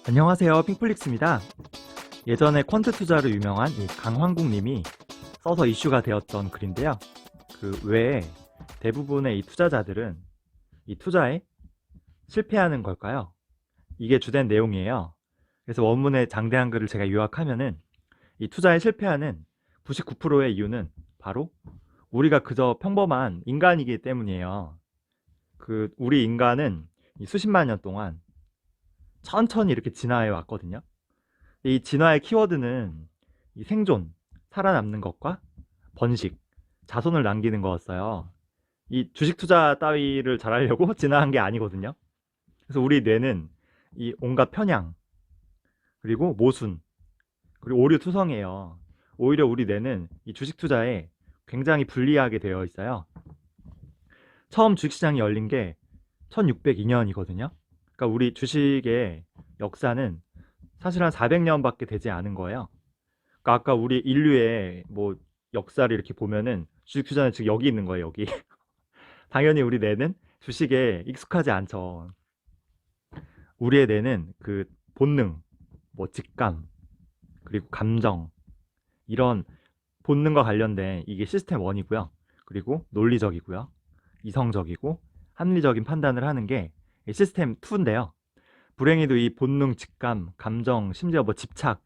안녕하세요. 핑플릭스입니다. 예전에 퀀트 투자로 유명한 이 강황국님이 써서 이슈가 되었던 글인데요. 그 외에 대부분의 이 투자자들은 이 투자에 실패하는 걸까요? 이게 주된 내용이에요. 그래서 원문의 장대한 글을 제가 요약하면은 이 투자에 실패하는 99%의 이유는 바로 우리가 그저 평범한 인간이기 때문이에요. 우리 인간은 이 수십만 년 동안 천천히 이렇게 진화해 왔거든요. 이 진화의 키워드는 이 생존, 살아남는 것과 번식, 자손을 남기는 거였어요. 이 주식 투자 따위를 잘하려고 진화한 게 아니거든요. 그래서 우리 뇌는 이 온갖 편향, 그리고 모순, 그리고 오류투성이에요. 오히려 우리 뇌는 이 주식 투자에 굉장히 불리하게 되어 있어요. 처음 주식시장이 열린 게 1602년이거든요. 그러니까 우리 주식의 역사는 사실 한 400년밖에 되지 않은 거예요. 그러니까 아까 우리 인류의 뭐 역사를 이렇게 보면은 주식 투자는 지금 여기 있는 거예요, 여기. 당연히 우리 뇌는 주식에 익숙하지 않죠. 우리의 뇌는 그 본능, 뭐 직감, 그리고 감정, 이런 본능과 관련된 이게 시스템 1이고요. 그리고 논리적이고요. 이성적이고 합리적인 판단을 하는 게 시스템 2인데요. 불행히도 이 본능, 직감, 감정, 심지어 뭐 집착,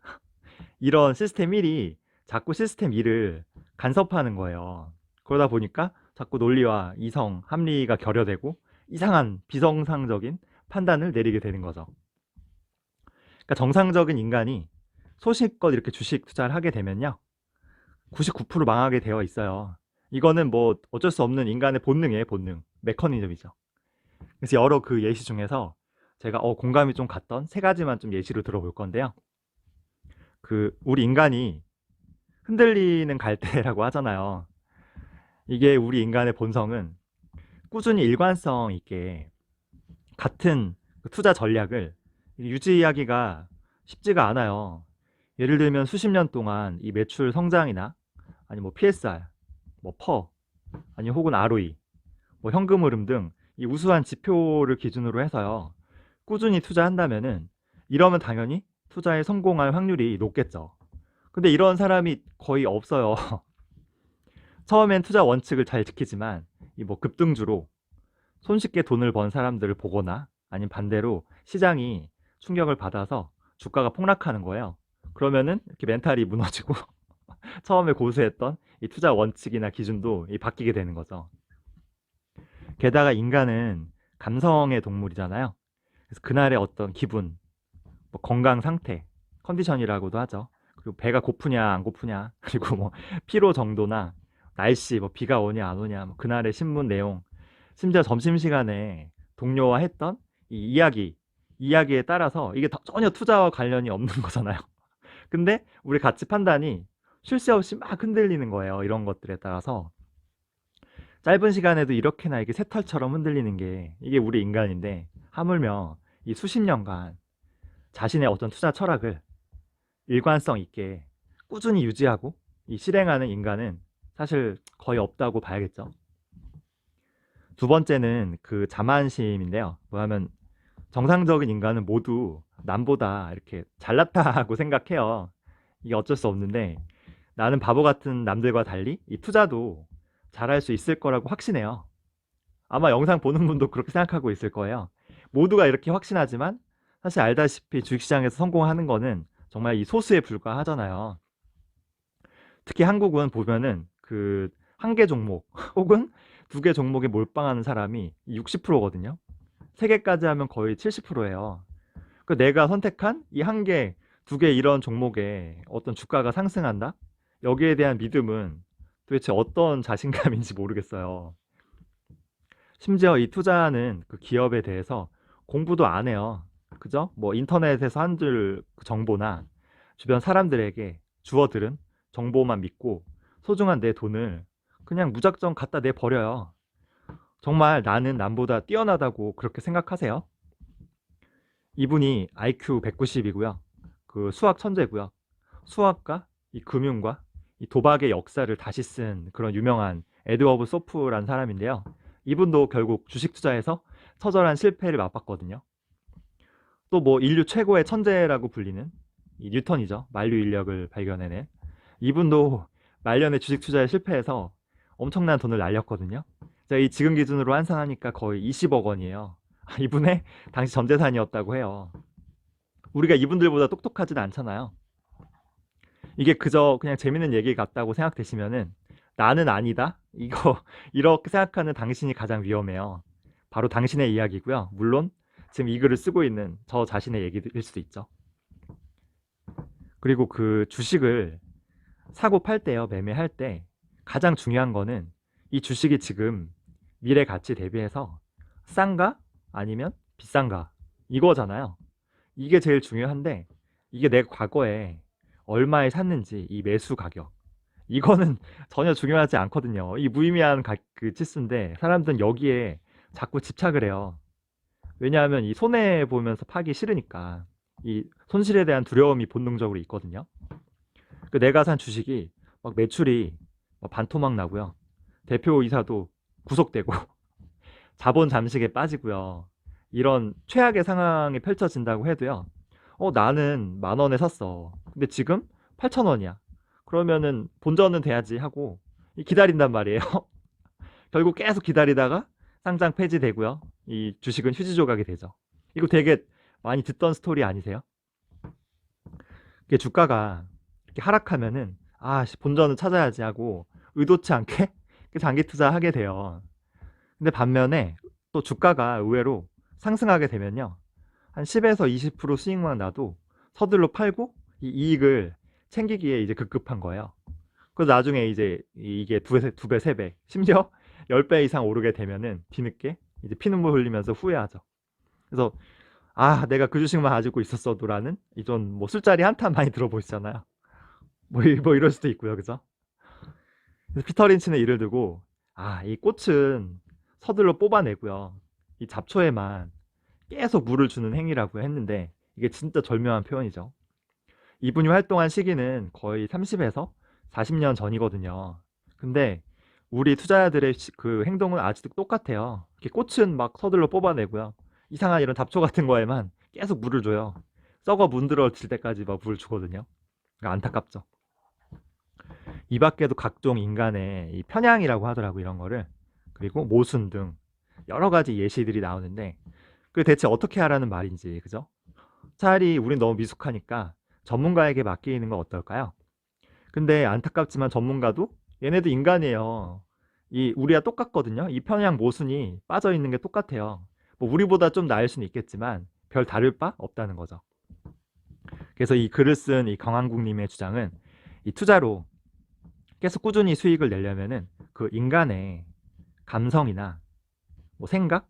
이런 시스템 1이 자꾸 시스템 2를 간섭하는 거예요. 그러다 보니까 자꾸 논리와 이성, 합리가 결여되고 이상한 비정상적인 판단을 내리게 되는 거죠. 그러니까 정상적인 인간이 소신껏 이렇게 주식 투자를 하게 되면요, 99% 망하게 되어 있어요. 이거는 뭐 어쩔 수 없는 인간의 본능이에요, 본능. 메커니즘이죠. 그래서 여러 그 예시 중에서 제가 공감이 좀 갔던 세 가지만 좀 예시로 들어볼 건데요. 우리 인간이 흔들리는 갈대라고 하잖아요. 이게 우리 인간의 본성은 꾸준히 일관성 있게 같은 그 투자 전략을 유지하기가 쉽지가 않아요. 예를 들면 수십 년 동안 이 매출 성장이나 아니 뭐 PSR, 뭐 퍼, 아니 혹은 ROE, 뭐 현금 흐름 등 이 우수한 지표를 기준으로 해서요, 꾸준히 투자한다면은 이러면 당연히 투자에 성공할 확률이 높겠죠. 근데 이런 사람이 거의 없어요. 처음엔 투자 원칙을 잘 지키지만 이 뭐 급등주로 손쉽게 돈을 번 사람들을 보거나 아니면 반대로 시장이 충격을 받아서 주가가 폭락하는 거예요. 그러면은 이렇게 멘탈이 무너지고 처음에 고수했던 이 투자 원칙이나 기준도 바뀌게 되는 거죠. 게다가 인간은 감성의 동물이잖아요. 그래서 그날의 어떤 기분, 뭐 건강 상태, 컨디션이라고도 하죠. 그리고 배가 고프냐 안 고프냐, 그리고 뭐 피로 정도나 날씨, 뭐 비가 오냐 안 오냐, 뭐 그날의 신문 내용, 심지어 점심시간에 동료와 했던 이 이야기에 따라서 이게 전혀 투자와 관련이 없는 거잖아요. 근데 우리 가치 판단이 쉴 새 없이 막 흔들리는 거예요. 이런 것들에 따라서 짧은 시간에도 이렇게나 이게 새털처럼 흔들리는 게 이게 우리 인간인데, 하물며 이 수십 년간 자신의 어떤 투자 철학을 일관성 있게 꾸준히 유지하고 이 실행하는 인간은 사실 거의 없다고 봐야겠죠. 두 번째는 그 자만심인데요. 뭐냐면 정상적인 인간은 모두 남보다 이렇게 잘났다고 생각해요. 이게 어쩔 수 없는데 나는 바보 같은 남들과 달리 이 투자도 잘할 수 있을 거라고 확신해요. 아마 영상 보는 분도 그렇게 생각하고 있을 거예요. 모두가 이렇게 확신하지만 사실 알다시피 주식시장에서 성공하는 거는 정말 이 소수에 불과하잖아요. 특히 한국은 보면은 그 한 개 종목 혹은 두 개 종목에 몰빵하는 사람이 60%거든요. 세 개까지 하면 거의 70%예요. 그 내가 선택한 이 한 개, 두 개 이런 종목에 어떤 주가가 상승한다? 여기에 대한 믿음은 도대체 어떤 자신감인지 모르겠어요. 심지어 이 투자하는 그 기업에 대해서 공부도 안 해요. 그죠? 뭐 인터넷에서 한 줄 정보나 주변 사람들에게 주워들은 정보만 믿고 소중한 내 돈을 그냥 무작정 갖다 내 버려요. 정말 나는 남보다 뛰어나다고 그렇게 생각하세요? 이분이 IQ 190이고요. 그 수학 천재고요. 수학과 이 금융과 이 도박의 역사를 다시 쓴 그런 유명한 에드워브 소프란 사람인데요. 이분도 결국 주식 투자에서 처절한 실패를 맛봤거든요. 또 뭐 인류 최고의 천재라고 불리는 이 뉴턴이죠. 만류 인력을 발견해낸 이분도 말년에 주식 투자에 실패해서 엄청난 돈을 날렸거든요. 제가 이 지금 기준으로 환산하니까 거의 20억 원이에요. 이분의 당시 전 재산이었다고 해요. 우리가 이분들보다 똑똑하진 않잖아요. 이게 그저 그냥 재밌는 얘기 같다고 생각되시면은 나는 아니다. 이거 이렇게 생각하는 당신이 가장 위험해요. 바로 당신의 이야기고요. 물론 지금 이 글을 쓰고 있는 저 자신의 얘기일 수도 있죠. 그리고 그 주식을 사고 팔 때요, 매매할 때 가장 중요한 거는 이 주식이 지금 미래 가치 대비해서 싼가 아니면 비싼가 이거잖아요. 이게 제일 중요한데 이게 내가 과거에 얼마에 샀는지 이 매수 가격 이거는 전혀 중요하지 않거든요. 이 무의미한 그 치수인데 사람들은 여기에 자꾸 집착을 해요. 왜냐하면 이 손해 보면서 파기 싫으니까 이 손실에 대한 두려움이 본능적으로 있거든요. 그 내가 산 주식이 막 매출이 막 반토막 나고요. 대표이사도 구속되고 자본 잠식에 빠지고요. 이런 최악의 상황이 펼쳐진다고 해도요. 나는 10,000원에 샀어. 근데 지금 8,000원이야. 그러면은 본전은 돼야지 하고 기다린단 말이에요. 결국 계속 기다리다가 상장 폐지되고요. 이 주식은 휴지 조각이 되죠. 이거 되게 많이 듣던 스토리 아니세요? 이게 주가가 이렇게 하락하면은 본전을 찾아야지 하고 의도치 않게 장기 투자하게 돼요. 근데 반면에 또 주가가 의외로 상승하게 되면요. 한 10에서 20% 수익만 나도 서둘러 팔고 이 이익을 챙기기에 이제 급급한 거예요. 그래서 나중에 이제 이게 두 배, 세 배, 심지어 10배 이상 오르게 되면은 뒤늦게 이제 피눈물 흘리면서 후회하죠. 그래서 내가 그 주식만 가지고 있었어도라는 이전 뭐 술자리 한탄 많이 들어보시잖아요. 뭐 이럴 수도 있고요. 그죠? 그래서 피터 린치는 이를 두고 이 꽃은 서둘러 뽑아내고요. 이 잡초에만 계속 물을 주는 행위라고 했는데 이게 진짜 절묘한 표현이죠. 이분이 활동한 시기는 거의 30에서 40년 전이거든요. 근데 우리 투자자들의 그 행동은 아직도 똑같아요. 이렇게 꽃은 막 서둘러 뽑아내고요. 이상한 이런 잡초 같은 거에만 계속 물을 줘요. 썩어 문드러질 때까지 막 물을 주거든요. 그러니까 안타깝죠. 이 밖에도 각종 인간의 이 편향이라고 하더라고 이런 거를. 그리고 모순 등 여러 가지 예시들이 나오는데 그 대체 어떻게 하라는 말인지 그죠? 차라리 우린 너무 미숙하니까 전문가에게 맡기는 건 어떨까요? 근데 안타깝지만 전문가도 얘네도 인간이에요. 이 우리와 똑같거든요. 이 편향 모순이 빠져 있는 게 똑같아요. 뭐 우리보다 좀 나을 수는 있겠지만 별 다를 바 없다는 거죠. 그래서 이 글을 쓴 이 강한국님의 주장은 이 투자로 계속 꾸준히 수익을 내려면은 그 인간의 감성이나 뭐 생각,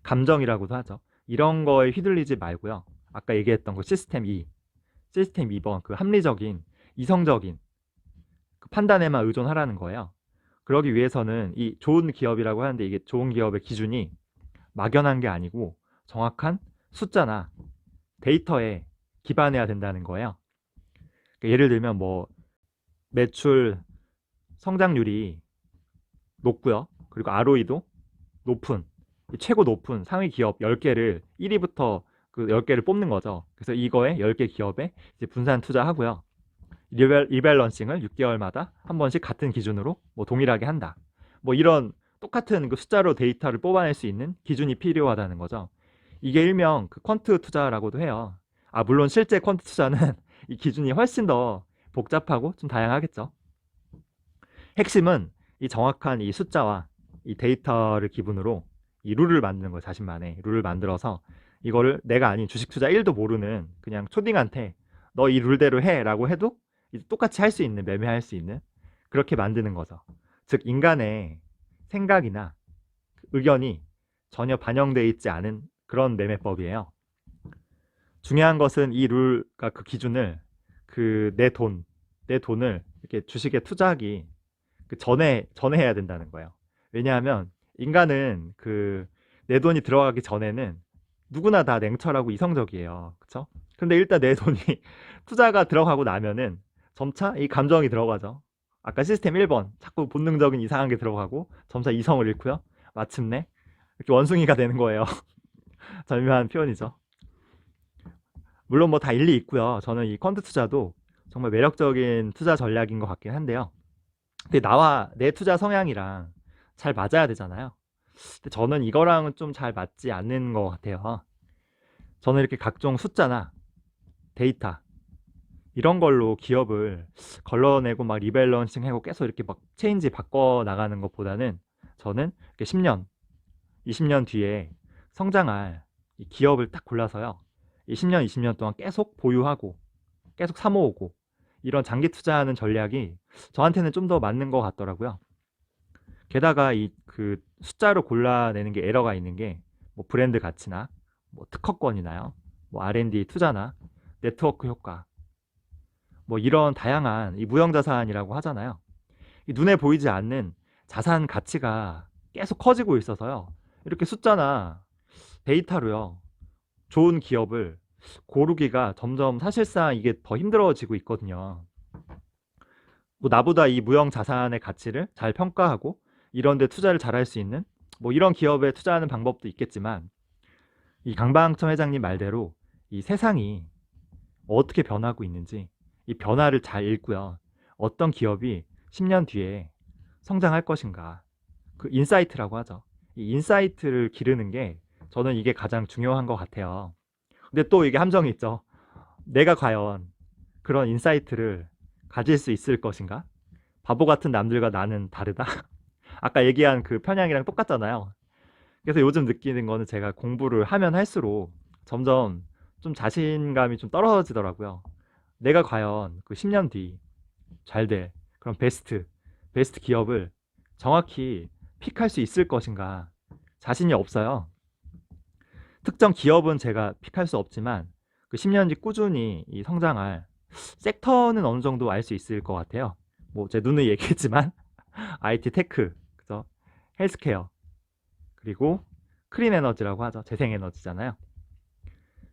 감정이라고도 하죠. 이런 거에 휘둘리지 말고요. 아까 얘기했던 그 시스템 2번 그 합리적인, 이성적인 그 판단에만 의존하라는 거예요. 그러기 위해서는 이 좋은 기업이라고 하는데 이게 좋은 기업의 기준이 막연한 게 아니고 정확한 숫자나 데이터에 기반해야 된다는 거예요. 그러니까 예를 들면 뭐 매출 성장률이 높고요. 그리고 ROE도 높은 최고 높은 상위 기업 10개를 1위부터 그 10개를 뽑는 거죠. 그래서 이거에 10개 기업에 이제 분산 투자하고요. 리밸런싱을 6개월마다 한 번씩 같은 기준으로 뭐 동일하게 한다. 뭐 이런 똑같은 그 숫자로 데이터를 뽑아낼 수 있는 기준이 필요하다는 거죠. 이게 일명 그 퀀트 투자라고도 해요. 물론 실제 퀀트 투자는 이 기준이 훨씬 더 복잡하고 좀 다양하겠죠. 핵심은 이 정확한 이 숫자와 이 데이터를 기본으로 이 룰을 만드는 거예요. 자신만의 룰을 만들어서 이거를 내가 아닌 주식 투자 1도 모르는 그냥 초딩한테 너 이 룰대로 해 라고 해도 똑같이 할 수 있는, 매매할 수 있는 그렇게 만드는 거죠. 즉 인간의 생각이나 의견이 전혀 반영되어 있지 않은 그런 매매법이에요. 중요한 것은 이 룰과 그 기준을 그 내 돈을 이렇게 주식에 투자하기 그 전에 해야 된다는 거예요. 왜냐하면 인간은 그 내 돈이 들어가기 전에는 누구나 다 냉철하고 이성적이에요. 그쵸? 근데 일단 내 돈이 투자가 들어가고 나면은 점차 이 감정이 들어가죠. 아까 시스템 1번 자꾸 본능적인 이상한 게 들어가고 점차 이성을 잃고요. 마침내 이렇게 원숭이가 되는 거예요. 절묘한 표현이죠. 물론 뭐 다 일리 있고요. 저는 이 펀드 투자도 정말 매력적인 투자 전략인 것 같긴 한데요. 근데 나와 내 투자 성향이랑 잘 맞아야 되잖아요. 근데 저는 이거랑은 좀 잘 맞지 않는 것 같아요. 저는 이렇게 각종 숫자나 데이터 이런 걸로 기업을 걸러내고 막 리밸런싱 하고 계속 이렇게 막 체인지 바꿔 나가는 것보다는 저는 이렇게 10년, 20년 뒤에 성장할 이 기업을 딱 골라서요. 이 10년, 20년 동안 계속 보유하고 계속 사모으고 이런 장기 투자하는 전략이 저한테는 좀 더 맞는 것 같더라고요. 게다가 이 그 숫자로 골라내는 게 에러가 있는 게 뭐 브랜드 가치나 뭐 특허권이나요. 뭐 R&D 투자나 네트워크 효과 뭐 이런 다양한 이 무형 자산이라고 하잖아요. 이 눈에 보이지 않는 자산 가치가 계속 커지고 있어서요. 이렇게 숫자나 데이터로요. 좋은 기업을 고르기가 점점 사실상 이게 더 힘들어지고 있거든요. 뭐 나보다 이 무형 자산의 가치를 잘 평가하고 이런 데 투자를 잘할 수 있는 뭐 이런 기업에 투자하는 방법도 있겠지만 이 강방청 회장님 말대로 이 세상이 어떻게 변하고 있는지 이 변화를 잘 읽고요. 어떤 기업이 10년 뒤에 성장할 것인가. 그 인사이트라고 하죠. 이 인사이트를 기르는 게 저는 이게 가장 중요한 것 같아요. 근데 또 이게 함정이 있죠. 내가 과연 그런 인사이트를 가질 수 있을 것인가? 바보 같은 남들과 나는 다르다. 아까 얘기한 그 편향이랑 똑같잖아요. 그래서 요즘 느끼는 거는 제가 공부를 하면 할수록 점점 좀 자신감이 좀 떨어지더라고요. 내가 과연 그 10년 뒤 잘 될 그런 베스트 기업을 정확히 픽할 수 있을 것인가 자신이 없어요. 특정 기업은 제가 픽할 수 없지만 그 10년 뒤 꾸준히 이 성장할 섹터는 어느 정도 알 수 있을 것 같아요. 뭐 제 눈을 얘기했지만 IT 테크, 그죠? 헬스케어, 그리고 클린 에너지라고 하죠. 재생에너지잖아요.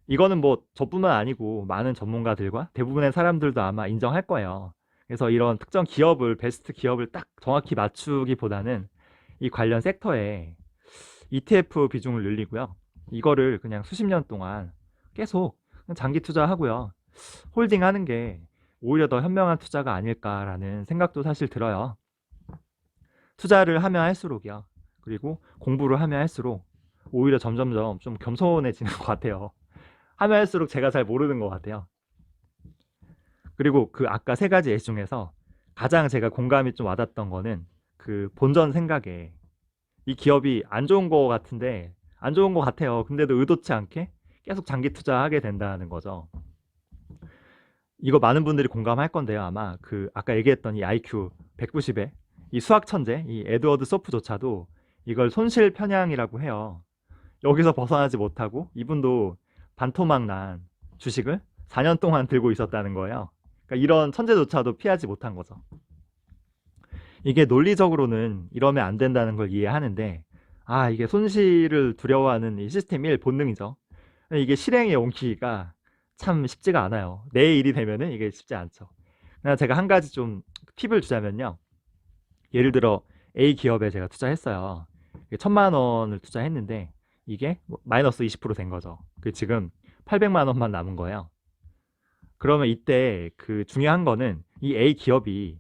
이거는 뭐 저뿐만 아니고 많은 전문가들과 대부분의 사람들도 아마 인정할 거예요. 그래서 이런 특정 기업을 베스트 기업을 딱 정확히 맞추기보다는 이 관련 섹터에 ETF 비중을 늘리고요. 이거를 그냥 수십 년 동안 계속 장기 투자하고요. 홀딩하는 게 오히려 더 현명한 투자가 아닐까라는 생각도 사실 들어요. 투자를 하면 할수록이요. 그리고 공부를 하면 할수록 오히려 점점점 좀 겸손해지는 것 같아요. 하면 할수록 제가 잘 모르는 것 같아요. 그리고 그 아까 세 가지 예시 중에서 가장 제가 공감이 좀 와닿았던 거는 그 본전 생각에 이 기업이 안 좋은 거 같은데 안 좋은 거 같아요. 근데도 의도치 않게 계속 장기 투자하게 된다는 거죠. 이거 많은 분들이 공감할 건데요. 아마 그 아까 얘기했던 이 IQ 190에 이 수학 천재 이 에드워드 소프조차도 이걸 손실 편향이라고 해요. 여기서 벗어나지 못하고 이분도 반토막 난 주식을 4년 동안 들고 있었다는 거예요. 그러니까 이런 천재조차도 피하지 못한 거죠. 이게 논리적으로는 이러면 안 된다는 걸 이해하는데 이게 손실을 두려워하는 이 시스템 1 본능이죠. 이게 실행에 옮기기가 참 쉽지가 않아요. 내 일이 되면은 이게 쉽지 않죠. 그냥 제가 한 가지 좀 팁을 주자면요. 예를 들어 A 기업에 제가 투자했어요. 1,000만 원을 투자했는데 이게 뭐 마이너스 20%된 거죠. 그 지금 800만 원만 남은 거예요. 그러면 이때 그 중요한 거는 이 A 기업이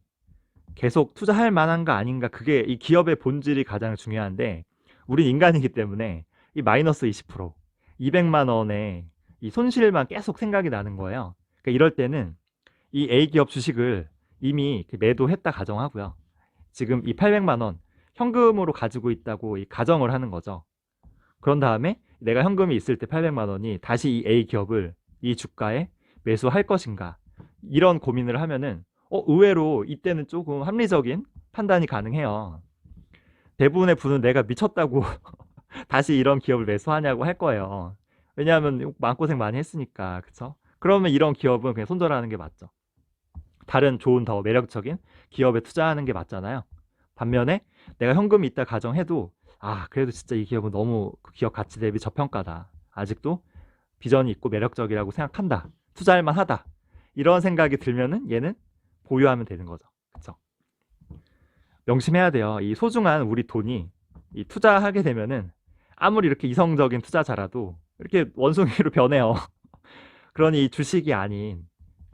계속 투자할 만한가 아닌가 그게 이 기업의 본질이 가장 중요한데 우린 인간이기 때문에 이 마이너스 20% 200만 원의 이 손실만 계속 생각이 나는 거예요. 그러니까 이럴 때는 이 A 기업 주식을 이미 매도했다 가정하고요. 지금 이 800만 원 현금으로 가지고 있다고 이 가정을 하는 거죠. 그런 다음에 내가 현금이 있을 때 800만 원이 다시 이 A 기업을 이 주가에 매수할 것인가 이런 고민을 하면은 의외로 이때는 조금 합리적인 판단이 가능해요. 대부분의 분은 내가 미쳤다고 다시 이런 기업을 매수하냐고 할 거예요. 왜냐하면 마음고생 많이 했으니까. 그쵸? 그러면 이런 기업은 그냥 손절하는 게 맞죠. 다른 좋은 더 매력적인 기업에 투자하는 게 맞잖아요. 반면에 내가 현금이 있다 가정해도 그래도 진짜 이 기업은 너무 그 기업 가치 대비 저평가다. 아직도 비전이 있고 매력적이라고 생각한다. 투자할 만하다. 이런 생각이 들면은 얘는 보유하면 되는 거죠. 그쵸? 명심해야 돼요. 이 소중한 우리 돈이 이 투자하게 되면은 아무리 이렇게 이성적인 투자자라도 이렇게 원숭이로 변해요. 그러니 이 주식이 아닌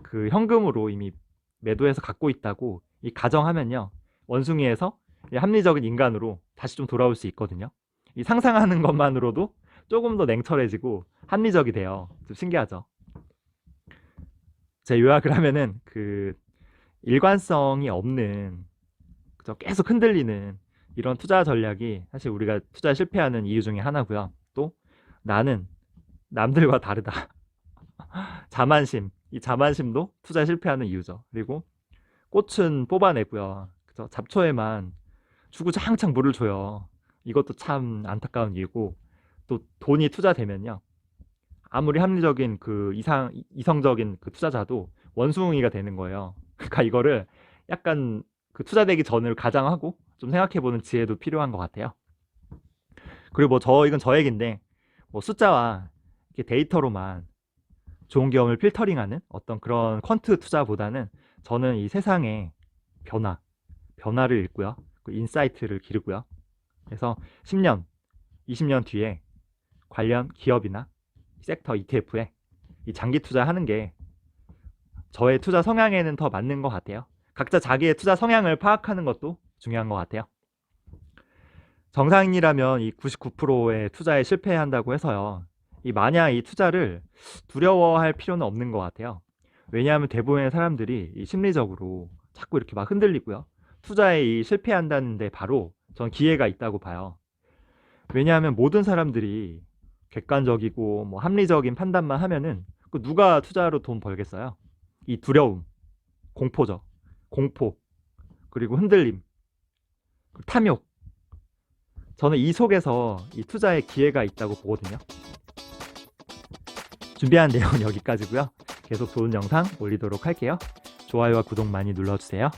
그 현금으로 이미 매도해서 갖고 있다고 이 가정하면요. 원숭이에서 이 합리적인 인간으로 다시 좀 돌아올 수 있거든요. 이 상상하는 것만으로도 조금 더 냉철해지고 합리적이 돼요. 좀 신기하죠. 제 요약을 하면은 그 일관성이 없는 그저 계속 흔들리는 이런 투자 전략이 사실 우리가 투자 실패하는 이유 중에 하나고요. 또 나는 남들과 다르다. 자만심. 이 자만심도 투자 실패하는 이유죠. 그리고 꽃은 뽑아내고요. 그저 잡초에만 주구장창 물을 줘요. 이것도 참 안타까운 이유고 또 돈이 투자되면요. 아무리 합리적인 그 이성적인 그 투자자도 원숭이가 되는 거예요. 그러니까 이거를 약간 그 투자되기 전을 가장하고 좀 생각해보는 지혜도 필요한 것 같아요. 그리고 뭐 이건 저 얘기인데 뭐 숫자와 이렇게 데이터로만 좋은 경험을 필터링하는 어떤 그런 퀀트 투자보다는 저는 이 세상의 변화를 읽고요. 그 인사이트를 기르고요. 그래서 10년, 20년 뒤에 관련 기업이나 섹터 ETF에 이 장기 투자하는 게 저의 투자 성향에는 더 맞는 것 같아요. 각자 자기의 투자 성향을 파악하는 것도 중요한 것 같아요. 정상인이라면 이 99%의 투자에 실패한다고 해서요. 이 마냥 이 투자를 두려워할 필요는 없는 것 같아요. 왜냐하면 대부분의 사람들이 이 심리적으로 자꾸 이렇게 막 흔들리고요. 투자에 이 실패한다는데 바로 전 기회가 있다고 봐요. 왜냐하면 모든 사람들이 객관적이고 뭐 합리적인 판단만 하면은 그 누가 투자로 돈 벌겠어요? 이 두려움, 공포죠. 공포, 그리고 흔들림, 탐욕. 저는 이 속에서 이 투자의 기회가 있다고 보거든요. 준비한 내용은 여기까지고요. 계속 좋은 영상 올리도록 할게요. 좋아요와 구독 많이 눌러주세요.